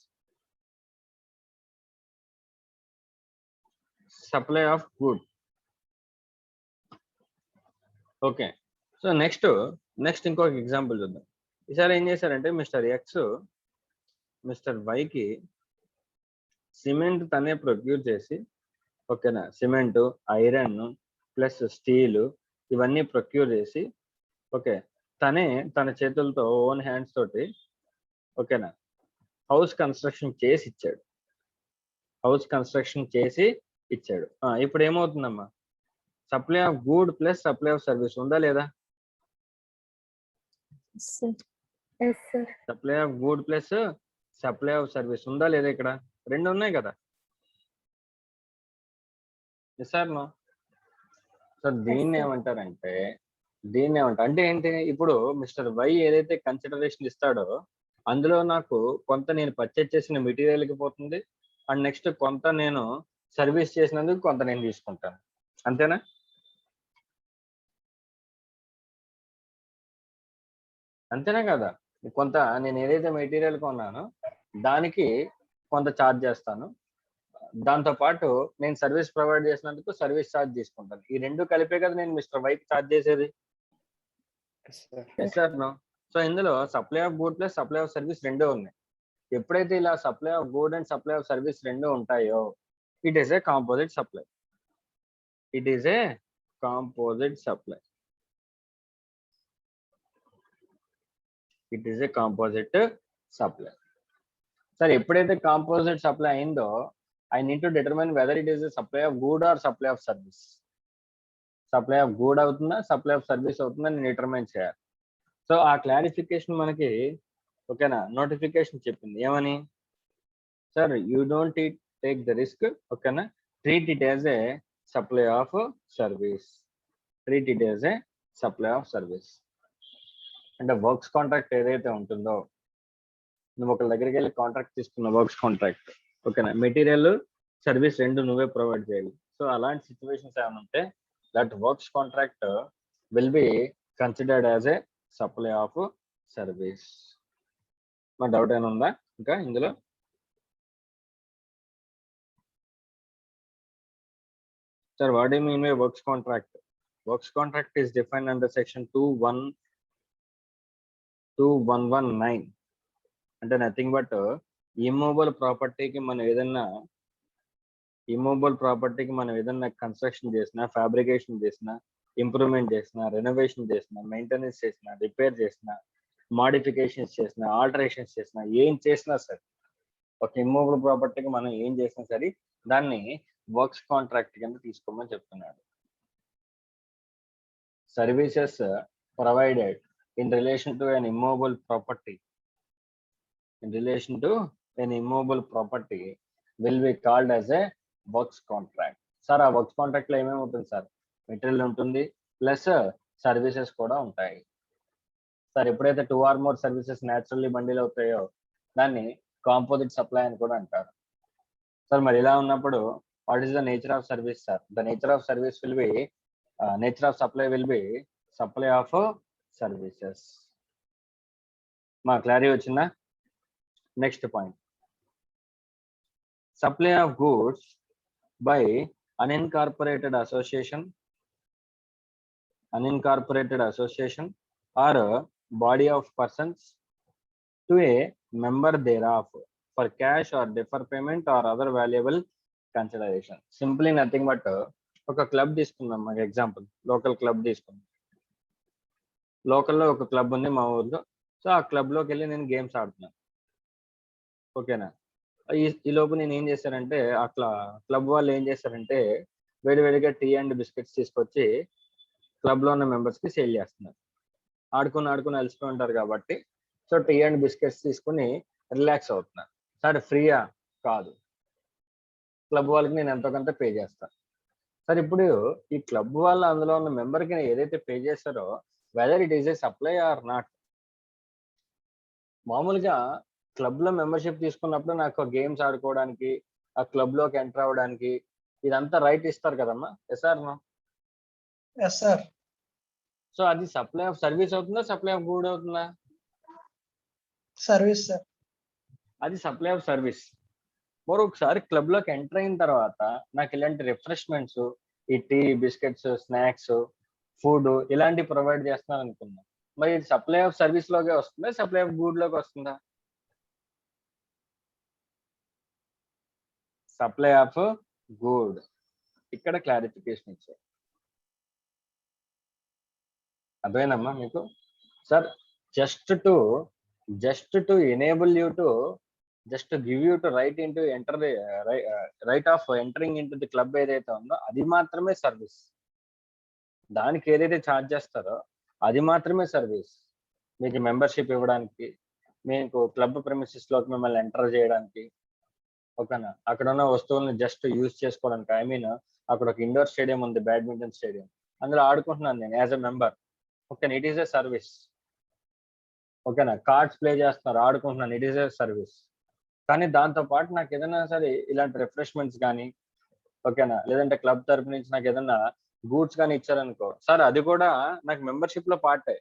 Supply of good. Okay, so next ఇంకొక ఎగ్జాంపుల్ చూద్దాం. ఈసారి ఏం చేశారంటే మిస్టర్ ఎక్స్ మిస్టర్ వైకి సిమెంట్ తనే ప్రొక్యూర్ చేసి, ఓకేనా, సిమెంట్, ఐరన్ ప్లస్ స్టీల్ ఇవన్నీ ప్రొక్యూర్ చేసి, ఓకే, తనే తన చేతులతో ఓన్ హ్యాండ్స్ తోటి, ఓకేనా, హౌస్ కన్స్ట్రక్షన్ చేసి ఇచ్చాడు. ఇప్పుడు ఏమవుతుందమ్మా? Supply of good plus supply of service ఉందా లేదా? sir. Yes, sir. Supply of good plus supply of service ఉందా లేదా? ఇక్కడ రెండు ఉన్నాయి కదా. Sir no? సో దీన్ని sir. ఏమంటారంటే అంటే ఏంటి? ఇప్పుడు మిస్టర్ వై ఏదైతే కన్సిడరేషన్ ఇస్తాడో అందులో నాకు కొంత నేను పర్చేజ్ చేసిన మెటీరియల్కి పోతుంది, అండ్ నెక్స్ట్ కొంత నేను సర్వీస్ చేసినందుకు కొంత నేను తీసుకుంటాను. అంతేనా? అంతేనా కదా? కొంత నేను ఏదైతే మెటీరియల్ కొన్నానో దానికి కొంత ఛార్జ్ చేస్తాను, దాంతో పాటు నేను సర్వీస్ ప్రొవైడ్ చేసినందుకు సర్వీస్ ఛార్జ్ తీసుకుంటాను. ఈ రెండు కలిపే కదా నేను మిస్టర్ వైకి ఛార్జ్ చేసేది. Sir no? సో ఇందులో supply of good plus supply of service రెండూ ఉన్నాయి. ఎప్పుడైతే ఇలా supply of good and supply of service రెండు ఉంటాయో it is a composite supply. సరే, ఎప్పుడైతే కాంపోజిట్ సప్లై అయిందో I need to determine whether it is supply of good or supply of service. Supply of good అవుతుందా, supply of service అవుతుందా నేను determine చేయాలి. So ఆ క్లారిఫికేషన్ మనకి, ఓకేనా, నోటిఫికేషన్ చెప్పింది ఏమని? Sir you don't take the risk, ఓకేనా, treat it as a supply of service. అంటే వర్క్స్ కాంట్రాక్ట్ ఏదైతే ఉంటుందో, నువ్వు ఒకళ్ళ దగ్గరికి వెళ్ళి కాంట్రాక్ట్ తీసుకున్న వర్క్స్ కాంట్రాక్ట్, ఓకేనా, మెటీరియల్ సర్వీస్ రెండు నువ్వే ప్రొవైడ్ చేయాలి. సో అలాంటి సిచ్యువేషన్స్ ఏమైనా ఉంటే that works contract will be considered as a supply of service. మా డౌట్ ఏమైనా ఉందా ఇంకా ఇందులో? Sir what you mean by works contract? Works contract is defined under section 2119. అంటే నథింగ్ బట్ ఇమ్మూవబుల్ ప్రాపర్టీకి మనం ఏదైనా ఇమ్మూవబుల్ ప్రాపర్టీకి మనం ఏదైనా కన్స్ట్రక్షన్ చేసినా, ఫ్యాబ్రికేషన్ చేసినా, ఇంప్రూవ్మెంట్ చేసినా, రెనోవేషన్ చేసినా, మెయింటెనెన్స్ చేసినా, రిపేర్ చేసినా, మాడిఫికేషన్స్ చేసినా, ఆల్టరేషన్స్ చేసినా, ఏం చేసినా సరే ఒక ఇమ్మూవబుల్ ప్రాపర్టీకి మనం ఏం చేసినా సరే దాన్ని వర్క్స్ కాంట్రాక్ట్ కింద తీసుకోమని చెప్తున్నాడు. Services provided in relation to an immovable property will be called as a works contract. Sir ఆ వర్క్స్ కాంట్రాక్ట్ లో ఏమేమి ఉంటుంది సార్? మెటీరియల్ ఉంటుంది ప్లస్ సర్వీసెస్ కూడా ఉంటాయి. సార్ ఎప్పుడైతే 2 or more services naturally bundle అవుతాయో దాన్ని కాంపోజిట్ సప్లై అని కూడా అంటారు. సార్ మరి ఇలా ఉన్నప్పుడు what is the nature of service sir? The nature of service will be nature of supply will be supply of services. మా క్లారిటీ వచ్చిందా? Next point, supply of goods by unincorporated association or a body of persons to a member thereof for cash or defer payment or other valuable consideration. Simply nothing but ఒక club తీసుకుందాం. మాకు example local club తీసుకుందాం. లోకల్లో ఒక club ఉంది మా ఊర్లో. So ఆ క్లబ్లోకి వెళ్ళి నేను గేమ్స్ ఆడుతున్నాను. ఓకేనా? ఈ లోపు నేను ఏం చేశానంటే అట్లా క్లబ్ వాళ్ళు ఏం చేస్తారంటే వేడివేడిగా టీ అండ్ బిస్కెట్స్ తీసుకొచ్చి క్లబ్లో ఉన్న మెంబర్స్కి సేల్ చేస్తున్నారు. ఆడుకుని అలసిపోయి ఉంటారు కాబట్టి సో టీ అండ్ బిస్కెట్స్ తీసుకుని రిలాక్స్ అవుతున్నారు. సరే ఫ్రీయా? కాదు, క్లబ్ వాళ్ళకి నేను ఎంతో కొంత పే చేస్తాను. సరే ఇప్పుడు ఈ క్లబ్ వాళ్ళు అందులో ఉన్న మెంబర్కి ఏదైతే పే చేస్తారో whether it is a supply or not. మామూలుగా క్లబ్ లో మెంబర్షిప్ తీసుకున్నప్పుడు నాకు గేమ్స్ ఆడుకోవడానికి, ఆ క్లబ్ లోకి ఎంటర్ అవ్వడానికి ఇదంతా రైట్ ఇస్తారు కదమ్మా. Yes or no? Yes sir. So అది సప్లై ఆఫ్ సర్వీస్ అవుతుందా, సప్లై ఆఫ్ గూడ్ అవుతుందా? Service sir. అది సప్లై ఆఫ్ సర్వీస్. మరొకసారి క్లబ్ లోకి ఎంటర్ అయిన తర్వాత నాకు ఇలాంటి రిఫ్రెష్మెంట్స్, ఈ టీ, బిస్కెట్స్, స్నాక్స్, ఫుడ్ ఇలాంటివి ప్రొవైడ్ చేస్తున్నాను అనుకున్నా. మరి ఇది సప్లై ఆఫ్ సర్వీస్ లోకే వస్తుందా, సప్లై ఆఫ్ గూడ్ లోకి వస్తుందా? Supply of good. ఇక్కడ క్లారిఫికేషన్ ఇచ్చారు. అర్థమైందమ్మా మీకు? Sir just to enable you to just give you to right in to enter the right of entering in to the club ఏదైతే ఉందో అది మాత్రమే సర్వీస్. దానికి ఏదైతే ఛార్జ్ చేస్తారో అది మాత్రమే సర్వీస్. మీకు మెంబర్షిప్ ఇవ్వడానికి, మీకు క్లబ్ ప్రెమిసెస్ లోకి మిమ్మల్ని ఎంటర్ చేయడానికి, ఓకేనా, అక్కడ ఉన్న వస్తువులను జస్ట్ యూజ్ చేసుకోవడానికి. ఐ మీన్ అక్కడ ఒక ఇండోర్ స్టేడియం ఉంది, బ్యాడ్మింటన్ స్టేడియం, అందులో ఆడుకుంటున్నాను నేను యాజ్ ఎ మెంబర్. ఓకేనా, ఇట్ ఈస్ ఎ సర్వీస్. ఓకేనా, కార్డ్స్ ప్లే చేస్తున్నారు, ఆడుకుంటున్నాను, ఇట్ ఈస్ ఎ సర్వీస్. కానీ దాంతో పాటు నాకు ఏదైనా సరే ఇలాంటి రిఫ్రెష్మెంట్స్ కానీ, ఓకేనా, లేదంటే క్లబ్ తరపు నుంచి నాకు ఏదైనా గూడ్స్ కానీ ఇచ్చారనుకో సార్, అది కూడా నాకు మెంబర్షిప్ లో పార్టే.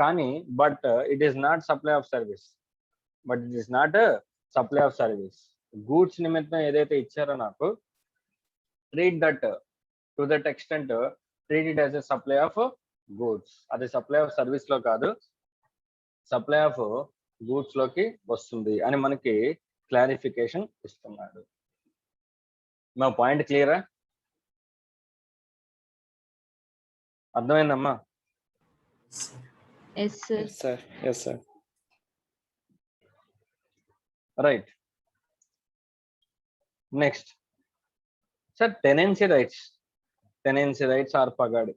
కానీ but it is not supply of service. Goods నిమిత్తం ఏదైతే ఇచ్చారో నాకు, treat that to that extent, treat it as a supply of goods. అది సప్లై ఆఫ్ సర్వీస్ లో కాదు, సప్లై ఆఫ్ గూడ్స్ లోకి వస్తుంది అని మనకి క్లారిఫికేషన్ ఇస్తున్నాడు. మా పాయింట్ క్లియరా? అర్థమైందమ్మా? Yes, sir. Yes, sir. Yes, sir. Right. Next, sir, tenancy rights. Tenancy rights are pagadi.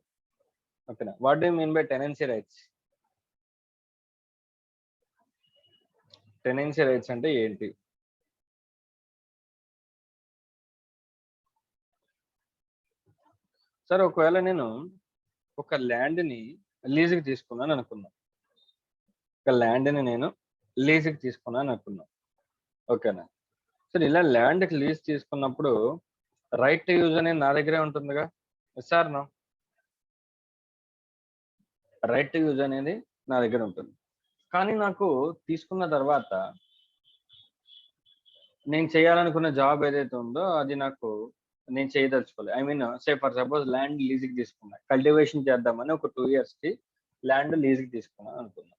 Okay, what do you mean by tenancy rights? Tenancy rights అంటే ఏంటి? సార్ ఒకవేళ నేను ఒక ల్యాండ్ని లీజుకి తీసుకున్నాను అనుకున్నాను. ఓకేనా? సరే, ఇలా ల్యాండ్కి లీజ్ తీసుకున్నప్పుడు రైట్ టు యూజ్ అనేది నా దగ్గరే ఉంటుందిగా. Sir no? Right to use అనేది నా దగ్గర ఉంటుంది. కానీ నాకు తీసుకున్న తర్వాత నేను చేయాలనుకున్న జాబ్ ఏదైతే ఉందో అది నాకు నేను చేయదలుచుకోలేదు. I mean for suppose land లీజ్కి తీసుకున్నా, కల్టివేషన్ చేద్దామని ఒక 2 years కి ల్యాండ్ లీజ్కి తీసుకున్నాను అనుకున్నా.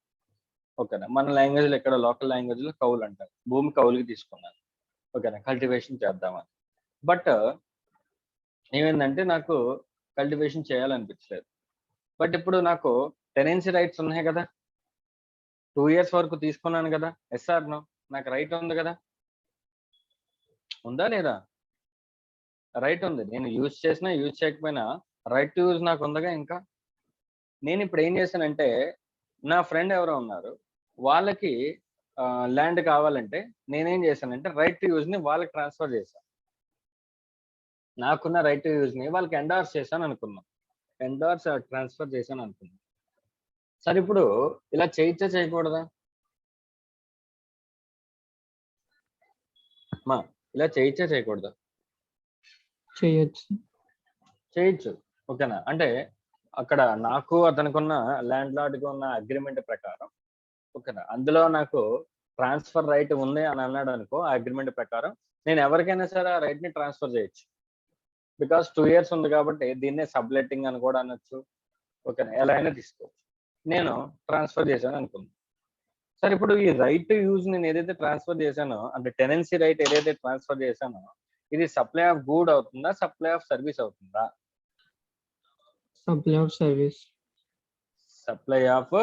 ఓకేనా, మన లాంగ్వేజ్లో ఇక్కడ లోకల్ లాంగ్వేజ్లో కౌలు అంటారు, భూమి కౌలుకి తీసుకున్నాను. ఓకేనా, కల్టివేషన్ చేద్దామని. బట్ ఏమైందంటే నాకు కల్టివేషన్ చేయాలనిపించలేదు. బట్ ఇప్పుడు నాకు టెనెన్సీ రైట్స్ ఉన్నాయి కదా, 2 years వరకు తీసుకున్నాను కదా, ఎస్ఆర్ నో? నాకు రైట్ ఉంది కదా, ఉందా లేదా? రైట్ ఉంది. నేను యూజ్ చేసినా యూజ్ చేయకపోయినా రైట్ టు యూజ్ నాకు ఉందిగా. ఇంకా నేను ఇప్పుడు ఏం చేశానంటే, నా ఫ్రెండ్ ఎవరో ఉన్నారు, వాళ్ళకి ల్యాండ్ కావాలంటే నేనేం చేశానంటే రైట్ టు యూజ్ ని వాళ్ళకి ట్రాన్స్ఫర్ చేశాను. నాకున్న రైట్ టు యూజ్ ని వాళ్ళకి ఎండార్స్ చేశాను అనుకున్నాం, ఎండార్స్ ట్రాన్స్ఫర్ చేశాను అనుకున్నాం. సరే ఇప్పుడు ఇలా చేయొచ్చా చేయకూడదా? మా ఇలా చేయొచ్చా చేయకూడదా? చేయొచ్చు. చేయొచ్చు. ఓకేనా? అంటే అక్కడ నాకు అతనుకున్న ల్యాండ్ లార్డ్‌కి ఉన్న అగ్రిమెంట్ ప్రకారం, ఓకేనా, అందులో నాకు ట్రాన్స్ఫర్ రైట్ ఉంది అని అన్నాడు అనుకో, ఆ అగ్రిమెంట్ ప్రకారం నేను ఎవరికైనా సరే ఆ రైట్ ని ట్రాన్స్ఫర్ చేయొచ్చు. బికాస్ 2 years ఉంది కాబట్టి దీన్నే సబ్లెట్టింగ్ అని కూడా అనొచ్చు. ఓకేనా? ఎలా అయినా తీసుకోవచ్చు. నేను ట్రాన్స్ఫర్ చేశాను అనుకుందాం. సరే ఇప్పుడు ఈ రైట్ టు యూజ్ నేను ఏదైతే ట్రాన్స్ఫర్ చేశానో, అంటే టెనెన్సీ రైట్ ఏదైతే ట్రాన్స్ఫర్ చేశానో, ఇది సప్లై ఆఫ్ గూడ్ అవుతుందా, సప్లై ఆఫ్ సర్వీస్ అవుతుందా? Supply of service. Supply of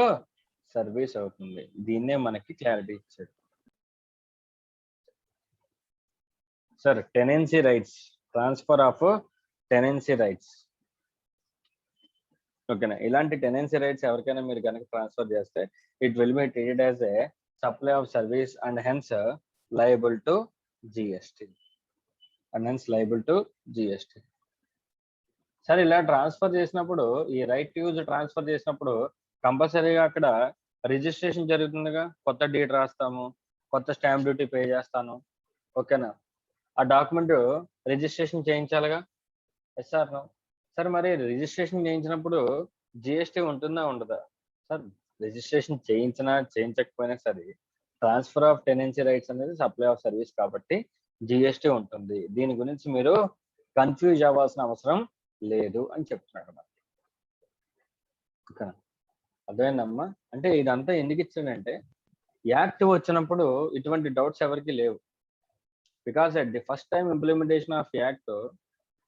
service అవుతుంది. దీన్నే మనకి క్లారిటీ ఇచ్చాడు sir. Tenancy rights, transfer of tenancy rights. ఓకేనా? ఇలాంటి టెనెన్సీ రైట్స్ ఎవరికైనా మీరు కనుక ట్రాన్స్ఫర్ చేస్తే it will be treated as a supply of service and hence liable to GST. And hence liable to GST. సరే ఇలా ట్రాన్స్ఫర్ చేసినప్పుడు, ఈ రైట్ యూజ్ ట్రాన్స్ఫర్ చేసినప్పుడు కంపల్సరీగా అక్కడ రిజిస్ట్రేషన్ జరుగుతుందిగా. కొత్త డీడ్ రాస్తాము, కొత్త స్టాంప్ డ్యూటీ పే చేస్తాను. ఓకేనా? ఆ డాక్యుమెంట్ రిజిస్ట్రేషన్ చేయించాలిగా. Yes or no? సార్ మరి రిజిస్ట్రేషన్ చేయించినప్పుడు జిఎస్టీ ఉంటుందా ఉండదా? సార్ రిజిస్ట్రేషన్ చేయించినా చేయించకపోయినా సరే ట్రాన్స్ఫర్ ఆఫ్ టెనెన్సీ రైట్స్ అనేది సప్లై ఆఫ్ సర్వీస్ కాబట్టి జిఎస్టీ ఉంటుంది. దీని గురించి మీరు కన్ఫ్యూజ్ అవ్వాల్సిన అవసరం లేదు అని చెప్తున్నాడు మనకి. ఓకేనా? అదేనమ్మా. అంటే ఇదంతా ఎందుకు ఇచ్చాడంటే, యాక్ట్ వచ్చినప్పుడు ఇటువంటి డౌట్స్ ఎవరికి లేవు. Because at the first time implementation of act,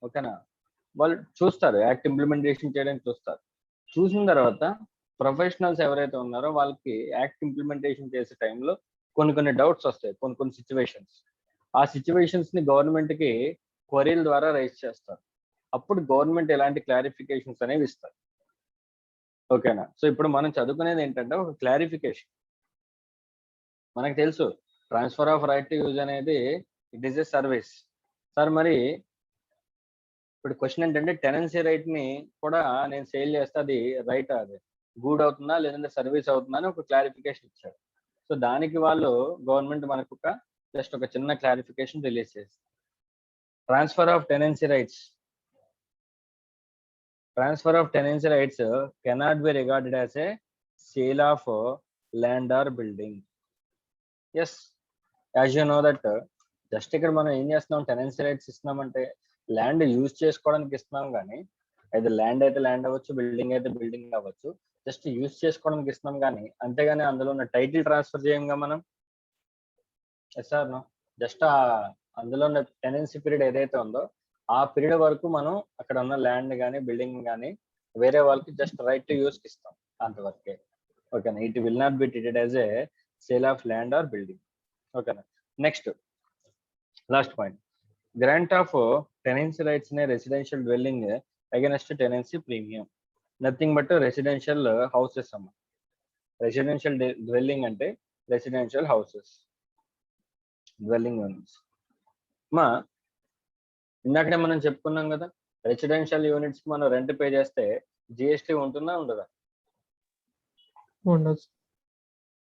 ఓకేనా, వాళ్ళు చూస్తారు, యాక్ట్ ఇంప్లిమెంటేషన్ చేయడానికి చూస్తారు. చూసిన తర్వాత ప్రొఫెషనల్స్ ఎవరైతే ఉన్నారో వాళ్ళకి యాక్ట్ ఇంప్లిమెంటేషన్ చేసే టైంలో కొన్ని డౌట్స్ వస్తాయి, కొన్ని సిచ్యువేషన్స్. ఆ సిచ్యువేషన్స్ ని గవర్నమెంట్ కి క్వరీల ద్వారా రైజ్ చేస్తారు. అప్పుడు గవర్నమెంట్ ఎలాంటి క్లారిఫికేషన్స్ అనేవి ఇస్తారు. ఓకేనా? సో ఇప్పుడు మనం చదువుకునేది ఏంటంటే ఒక క్లారిఫికేషన్. మనకు తెలుసు transfer of right to use it is is ఎ సర్వీస్. సార్ మరి ఇప్పుడు క్వశ్చన్ ఏంటంటే టెనెన్సీ రైట్ ని కూడా నేను సేల్ చేస్తే అది రైట్, అది గూడ్ అవుతుందా లేదంటే సర్వీస్ అవుతుందా అని ఒక క్లారిఫికేషన్ ఇచ్చారు. సో దానికి వాళ్ళు గవర్నమెంట్ మనకు జస్ట్ ఒక చిన్న క్లారిఫికేషన్ రిలీజ్ చేస్తారు. Transfer of tenancy rights, transfer of tenancy rights cannot be regarded as a sale of land or building. Yes, as you know that just ఇక్కడ మనం ఏం చేస్తున్నాం, టెనెన్సీ రైట్స్ ఇస్తున్నామంటే ల్యాండ్ యూజ్ చేసుకోవడానికి ఇస్తున్నాం, కానీ అయితే ల్యాండ్ అయితే ల్యాండ్ అవ్వచ్చు, బిల్డింగ్ అయితే బిల్డింగ్ అవ్వచ్చు, జస్ట్ యూజ్ చేసుకోవడానికి ఇస్తున్నాం. కానీ అంతేగాని అందులో ఉన్న టైటిల్ ట్రాన్స్ఫర్ చేయంగా మనం. Sir no? జస్ట్ అందులో ఉన్న టెనెన్సీ పీరియడ్ ఏదైతే ఉందో ఆ పీరియడ్ వరకు మనం అక్కడ ఉన్న ల్యాండ్ కానీ బిల్డింగ్ కానీ వేరే వాళ్ళకి జస్ట్ రైట్ టు యూస్ ఇస్తాం, అంతవరకే. ఓకేనా? It will not be treated as a sale of land or building. ఓకేనా? Next last point, grant of tenancy rights in a residential dwelling against tenancy premium. Nothing but residential houses అమ్మ. Residential dwelling అంటే residential houses, dwelling units. మా ఇందాకనే మనం చెప్పుకున్నాం కదా, residential units కి మనం రెంట్ పే చేస్తే జిఎస్టీ ఉంటుందా ఉండదా? ఉండదు.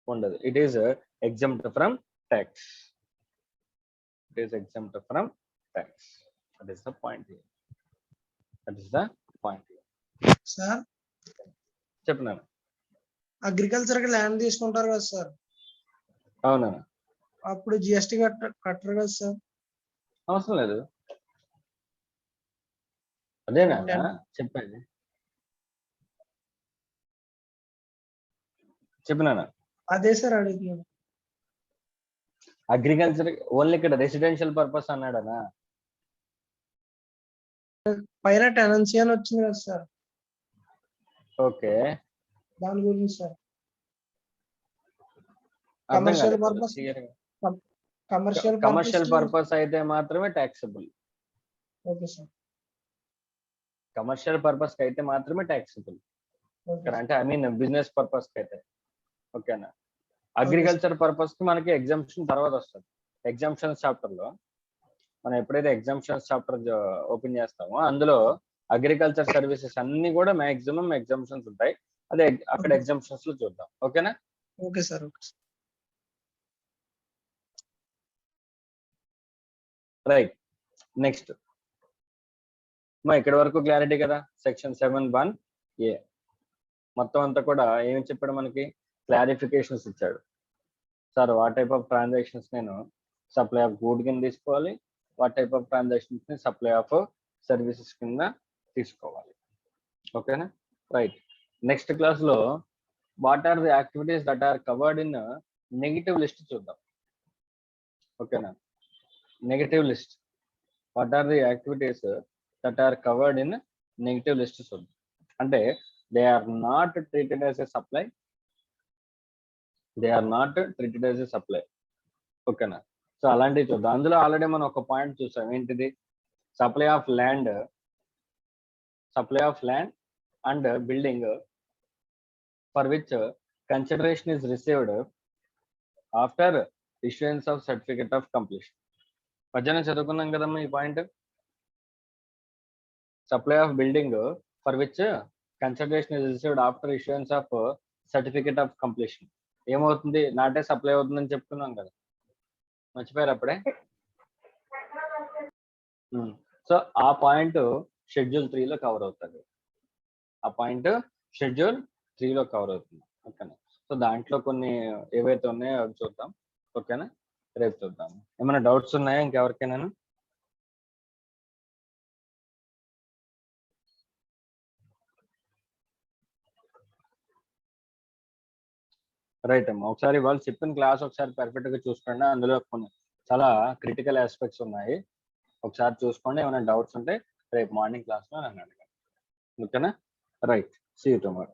ఉండదు. It is exempt from tax. It is exempt from tax. That is the point here. That is the point here. Sir చెప్పినాను. అగ్రికల్చర్ కి ల్యాండ్ తీసుకుంటారు కదా సార్, అవునా? అప్పుడు జిఎస్టీ కట్టరు కదా సార్? అవసరం లేదు. అదేనా చెప్పేది? చెప్పినానా? అదే సార్ అడుగుతున్నాను. అగ్రికల్చర్ ఓన్లీ ఇక్కడ రెసిడెన్షియల్ పర్పస్ అన్నాడనా? పైన టెనెన్సీ అని వచ్చింది కదా సార్, ఓకే, దాని గురించి సార్. అర్థం కమర్షియల్ కాలేదు పర్పస్, clear గా. కమర్షియల్ కమర్షియల్ పర్పస్ అయితే మాత్రమే taxable. Okay sir. Commercial purpose కి అయితే మాత్రమే ట్యాక్సబుల్. ఓకే అంటే ఐ మీన్ బిజినెస్ పర్పస్ కి అయితే. ఓకేనా? అగ్రికల్చర్ పర్పస్ కి మనకి ఎగ్జామ్షన్ తర్వాత వస్తుంది. ఎగ్జామ్షన్స్ చాప్టర్ లో మనం ఎప్పుడైతే ఎగ్జామ్షన్స్ చాప్టర్ ఓపెన్ చేస్తామో అందులో అగ్రికల్చర్ సర్వీసెస్ అన్ని కూడా మాక్సిమం ఎగ్జామ్షన్స్ ఉంటాయి. అదే అక్కడ ఎగ్జామ్షన్స్ లో చూద్దాం. ఓకేనా? Okay sir. Okay sir. Right. Next మా ఇక్కడ వరకు క్లారిటీ కదా? సెక్షన్ 7(1)(a) మొత్తం అంతా కూడా ఏమి చెప్పాడు మనకి? క్లారిఫికేషన్స్ ఇచ్చాడు. Sir what type of transactions నేను సప్లై ఆఫ్ గూడ్ కింద తీసుకోవాలి, వాట్ టైప్ ఆఫ్ ట్రాన్సాక్షన్స్ ని సప్లై ఆఫ్ సర్వీసెస్ కింద తీసుకోవాలి. ఓకేనా? రైట్. నెక్స్ట్ క్లాస్ లో what are the activities that are covered in negative list చూద్దాం. ఓకేనా? Negative list. What are the activities that are covered in negative list చూద్దాం. అంటే they are not treated as a supply, they are not treated as a supply. ఓకేనా? So అలాంటివి చూద్దాం. అందులో already మనం ఒక పాయింట్ చూసాం. ఏంటిది? Supply of land and building for which consideration is received after issuance of certificate of completion. మధ్యాహ్నం చదువుకున్నాం కదమ్మా ఈ point. Supply of building for which consideration is received after issuance of certificate of completion ఏమవుతుంది? నాటే supply అవుతుందని చెప్పుకున్నాం కదా, మర్చిపోయారు అప్పుడే? సో ఆ పాయింట్ షెడ్యూల్ 3 లో కవర్ అవుతుంది. ఆ పాయింట్ షెడ్యూల్ 3 లో కవర్ అవుతుంది. ఓకేనా? సో దాంట్లో కొన్ని ఏవైతే ఉన్నాయో అవి చూద్దాం. ఓకేనా? రేపు చూద్దాం. ఏమైనా డౌట్స్ ఉన్నాయా ఇంకెవరికైనా? రైట్ అమ్మా. ఒకసారి వాళ్ళు చెప్పిన క్లాస్ ఒకసారి పర్ఫెక్ట్ గా చూసుకోండి. అందులో కొన్ని చాలా క్రిటికల్ ఆస్పెక్ట్స్ ఉన్నాయి. ఒకసారి చూసుకోండి. ఏమైనా డౌట్స్ ఉంటే రేపు మార్నింగ్ క్లాస్ లో నన్ను అడగండి. ఓకేనా? రైట్. See you tomorrow.